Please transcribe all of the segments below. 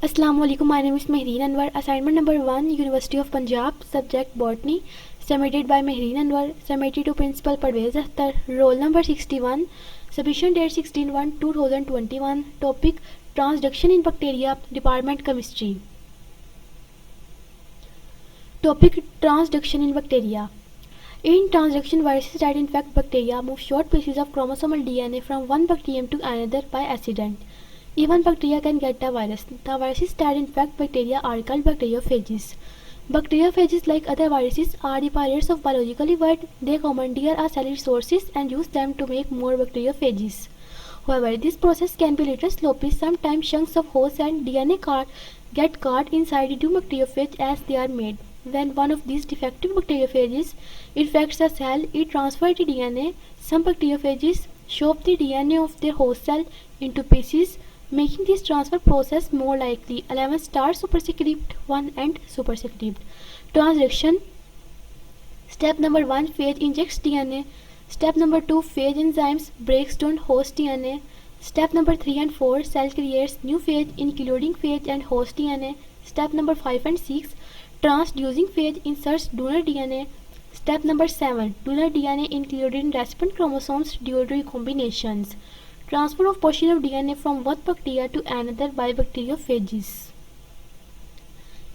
Assalamualaikum. My name is Mehreen Anwar. Assignment number 1, University of Punjab, subject Botany, submitted by Mehreen Anwar, submitted to Principal Parvez Akhtar, roll number 61, submission date 16/1/2021, topic Transduction in Bacteria, Department Chemistry. Topic Transduction in Bacteria. In transduction, viruses that infect bacteria move short pieces of chromosomal DNA from one bacterium to another by accident. Even bacteria can get the virus. The viruses that infect bacteria are called bacteriophages. Bacteriophages, like other viruses, are the pirates of biologically what they commandeer our cell resources and use them to make more bacteriophages. However, this process can be a little sloppy. Sometimes chunks of host and DNA get caught inside the two bacteriophages as they are made. When one of these defective bacteriophages infects a cell, it transfers the DNA. Some bacteriophages shove the DNA of their host cell into pieces, making this transfer process more likely. 11 start superscript 1 and superscript. Transduction. Step number 1, phage injects DNA. Step number 2, phage enzymes breaks down host DNA. Step number 3 and 4, cell creates new phage including phage and host DNA. Step number 5 and 6, transducing phage inserts donor DNA. Step number 7, donor DNA included in recipient chromosomes due to recombinations. Transfer of portion of DNA from one bacteria to another by bacteriophages.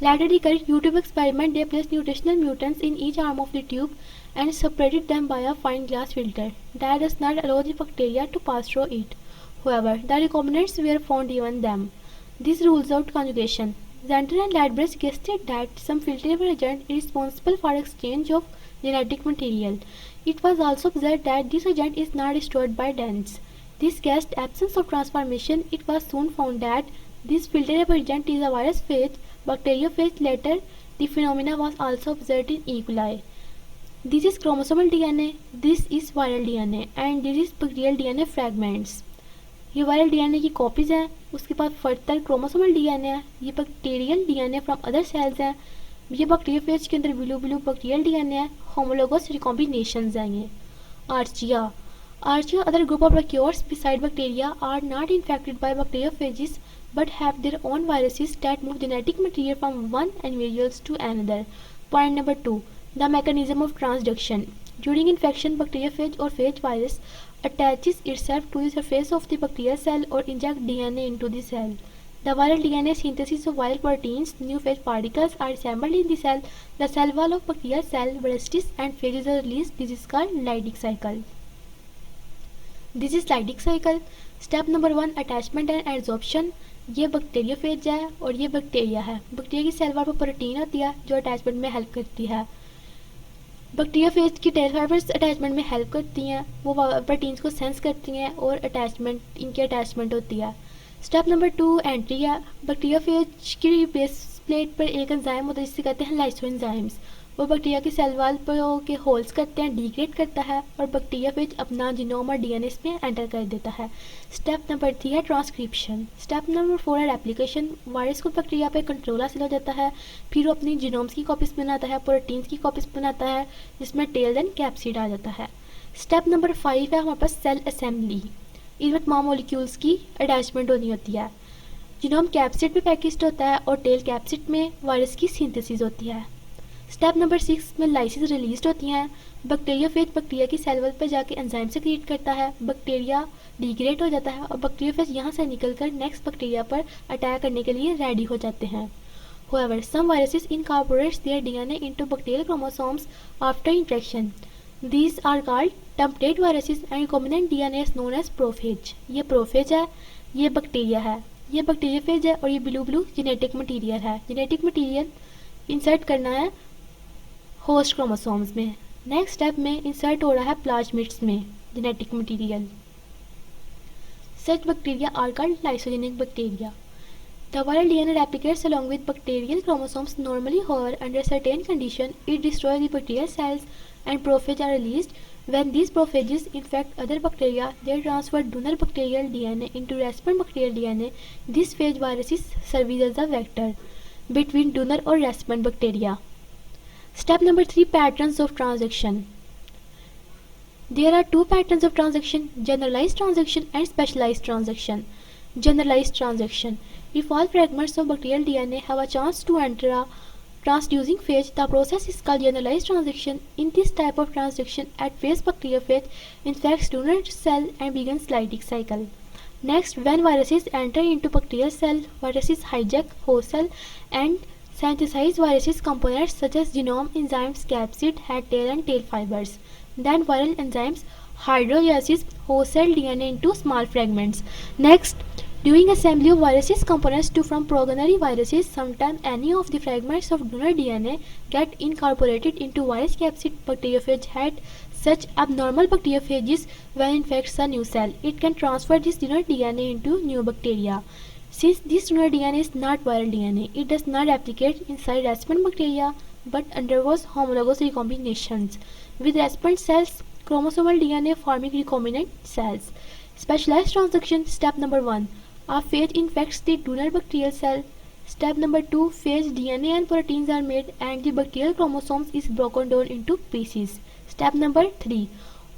Later, the correct YouTube experiment, they placed nutritional mutants in each arm of the tube and separated them by a fine glass filter that does not allow the bacteria to pass through it. However, the recombinants were found even them. This rules out conjugation. Xanter and Ladbrokes suggested that some filterable agent is responsible for exchange of genetic material. It was also observed that this agent is not destroyed by dents. This guessed absence of transformation. It was soon found that this filterable agent is a virus phage, bacteriophage. Later, the phenomena was also observed in E. coli. This is chromosomal DNA, this is viral DNA, and this is bacterial DNA fragments. ये viral DNA की copies हैं, उसके बाद further chromosomal DNA है, ये bacterial DNA from other sales हैं, ये bacteriophage के अंदर ब्लू बैक्टीरियल डीएनए है, होमोलोगस रिकॉम्बिनेशंस हैं ये. Archaea. Archaea, other group of archaeotes beside bacteria, are not infected by bacteriophages but have their own viruses that move genetic material from one individual to another. Point number 2. The mechanism of transduction. During infection, bacteriophage or phage virus attaches itself to the surface of the bacterial cell or injects DNA into the cell. The viral DNA synthesis of viral proteins, new phage particles, are assembled in the cell. The cell wall of bacterial cell bursts and phages are released. This is called Leydig cycle. This is Leydig cycle. Step number 1, attachment and adsorption. ये bacteriophage है और ये bacteria है. Bacteria की cell wall पर protein होती है जो अटैचमेंट में हेल्प करती है. बैक्टीरियोफेज की टेल फाइबर्स अटैचमेंट में हेल्प करती हैं, वो प्रोटीन्स को सेंस करती हैं और अटैचमेंट इनकी अटैचमेंट होती है. स्टेप नंबर 2, एंट्री है. बैक्टीरियोफेज की बेस प्लेट पर एक एंजाइम होता है जिसे कहते हैं लाइसोएंजाइम्स. वो बैक्टीरिया की सेल वॉल पर के होल्स करते हैं, डिग्रेड करता है और बैक्टीरियोफेज अपना जीनोम और डीएनए इसमें एंटर कर देता है. स्टेप नंबर 3 है ट्रांसक्रिप्शन. स्टेप नंबर 4 है रेप्लिकेशन. वायरस को बैक्टीरिया पे कंट्रोल हासिल हो जाता है, फिर वो अपनी जीनोम्स की कॉपीज बनाता है, प्रोटीन्स की कॉपीज बनाता है जिसमें टेल एंड कैप्सिड आ जाता है. स्टेप नंबर 5 है हमारे पास सेल असेंबली. इसमें तमाम मॉलिक्यूल्स की अटैचमेंट होती है. जीनोम कैप्सिड में पैकेज्ड होता है और टेल कैप्सिड में वायरस की सिंथेसिस होती है. स्टेप नंबर 6 में लाइसिस रिलीज होती हैं. बैक्टीरियोफेज बैक्टीरिया की सेल वॉल पर जाके एंजाइम से क्रिएट करता है, बैक्टीरिया डिग्रेड हो जाता है और बैक्टीरियोफेज यहाँ से निकलकर नेक्स्ट बैक्टीरिया पर अटैक करने के लिए रेडी हो जाते हैं. However, some viruses incorporate their DNA into bacterial chromosomes after infection. These are called template viruses and recombinant DNA is known as prophage. ये प्रोफेज है, ये बैक्टीरिया है, ये बैक्टीरियोफेज है और ये ब्लू जेनेटिक मटीरियल है. जेनेटिक मटीरियल इंसर्ट करना है होस्ट क्रोमोसोम्स में. नेक्स्ट स्टेप में इंसर्ट हो रहा है प्लाज्मिड्स में genetic material. Such bacteria are called lysogenic bacteria. The viral DNA replicates along with bacterial chromosomes normally. However, under certain conditions, it destroys the bacterial cells and prophages are released. When these prophages infect other bacteria, they transfer donor bacterial DNA into recipient bacterial DNA. This phage viruses serve as a vector between donor or recipient bacteria. Step number 3, patterns of transaction. There are two patterns of transaction: generalized transaction and specialized transaction. Generalized transaction. If all fragments of bacterial DNA have a chance to enter a transducing phase, the process is called generalized transaction. In this type of transaction, at phase bacteriophage infects donor cell and begins lytic cycle. Next, when viruses enter into bacterial cell, viruses hijack host cell and synthesize viruses components such as genome, enzymes, capsid, head, tail and tail fibers. Then viral enzymes hydrolysis host cell DNA into small fragments. Next, during assembly of viruses components to form progeny viruses, sometimes any of the fragments of donor DNA get incorporated into virus capsid. Bacteriophage had such abnormal bacteriophages when infects a new cell. It can transfer this donor DNA into new bacteria. Since this donor DNA is not viral DNA, it does not replicate inside recipient bacteria but undergoes homologous recombinations with recipient cells, chromosomal DNA forming recombinant cells. Specialized transaction. Step number 1. A phage infects the donor bacterial cell. Step number 2. Phage DNA and proteins are made and the bacterial chromosomes is broken down into pieces. Step number 3.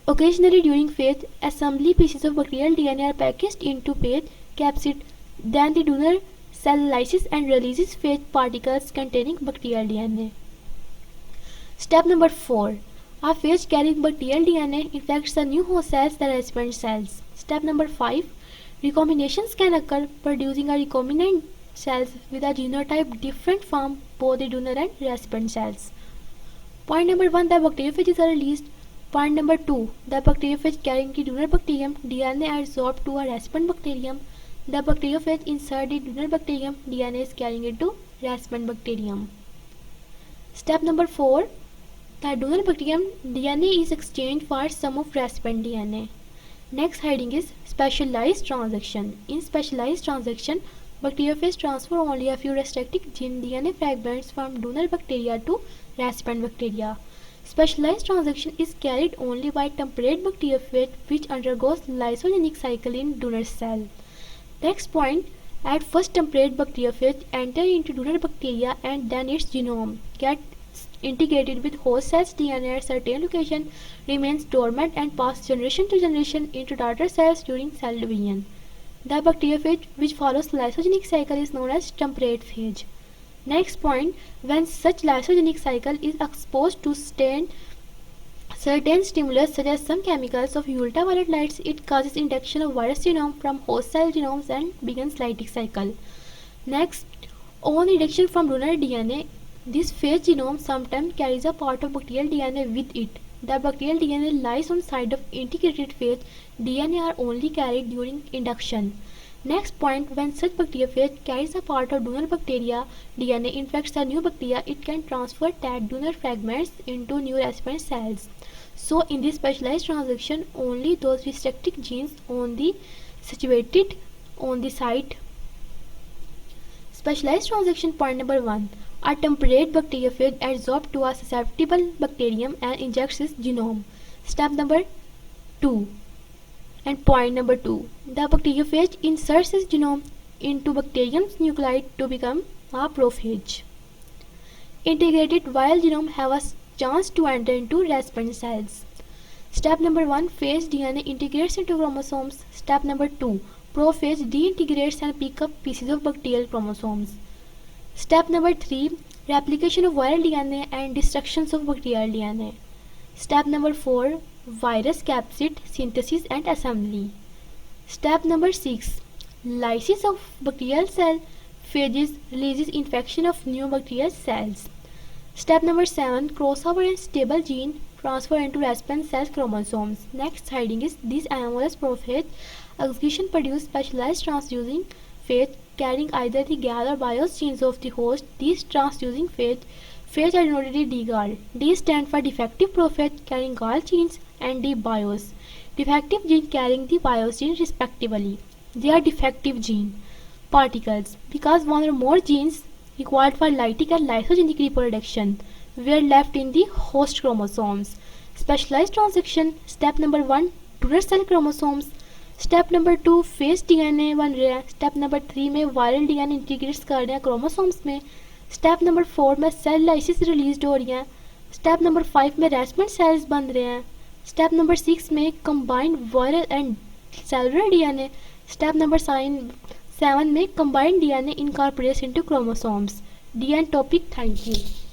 Occasionally during phage assembly, pieces of bacterial DNA are packaged into phage capsid. Then the donor cell lyses and releases phage particles containing bacterial DNA. Step number 4. A phage carrying bacterial DNA infects the new host cells, the recipient cells. Step number 5. Recombinations can occur, producing a recombinant cells with a genotype different from both the donor and recipient cells. Point number 1. The bacteriophages are released. Point number 2. The bacteriophage carrying the donor bacterium DNA is adsorbed to a recipient bacterium. The bacteriophage insert the donor bacterium DNA is carrying it to recipient bacterium. Step number 4. The donor bacterium DNA is exchanged for some of recipient DNA. Next heading is specialized transaction. In specialized transaction, bacteriophage transfer only a few restricted gene DNA fragments from donor bacteria to recipient bacteria. Specialized transaction is carried only by temperate bacteriophage which undergoes lysogenic cycle in donor cell. Next point, at first temperate bacteriophage enter into donor bacteria and then its genome gets integrated with host cells DNA at certain location, remains dormant and passes generation to generation into daughter cells during cell division. The bacteriophage which follows lysogenic cycle is known as temperate phage. Next point, when such lysogenic cycle is exposed to certain stimulus such as some chemicals of ultraviolet lights, it causes induction of virus genome from host cell genomes and begins lytic cycle. Next, on induction from donor DNA, this phage genome sometimes carries a part of bacterial DNA with it. The bacterial DNA lies on side of integrated phage. DNA are only carried during induction. Next point, when such bacteriophage carries a part of donor bacteria DNA infects the new bacteria, it can transfer that donor fragments into new recipient cells. So in this specialized transaction, only those restricted genes situated on the site. Specialized transaction. Point number 1. A temperate bacteriophage adsorbs to a susceptible bacterium and injects its genome. Step number 2. And point number 2. The bacteriophage inserts its genome into bacterium's nuclei to become a prophage. Integrated viral genome have a chance to enter into recipient cells. Step number 1. Phage DNA integrates into chromosomes. Step number 2. Prophage deintegrates and pick up pieces of bacterial chromosomes. Step number 3. Replication of viral DNA and destructions of bacterial DNA. Step number 4. Virus capsid synthesis and assembly. Step number 6. Lysis of bacterial cell. Phages releases infection of new bacterial cells. Step number 7. Crossover and stable gene transfer into recipient cells chromosomes. Next heading is this anomalous prophage execution produce specialized transducing phage carrying either the GAL or BIOS genes of the host. These transducing phage are denoted DGAL. D stand for defective prophage carrying GAL genes and D BIOS. Defective gene carrying the BIOS gene respectively. They are defective gene particles because one or more genes required for lytic and lysogenic reproduction were left in the host chromosomes. Specialized transaction. Step number 1. Donor cell chromosomes. Step number 2 face DNA बन रहा है. Step number 3 में viral DNA integrates कर रहे हैं chromosomes में. Step number 4 में cell lysis release हो रही हैं. स्टेप नंबर 5 में रेस्पमेंट सेल्स बन रहे हैं. स्टेप नंबर 6 में combined viral and cellular DNA. Step number 7 में combined DNA incorporates into chromosomes. D and topic. Thank you.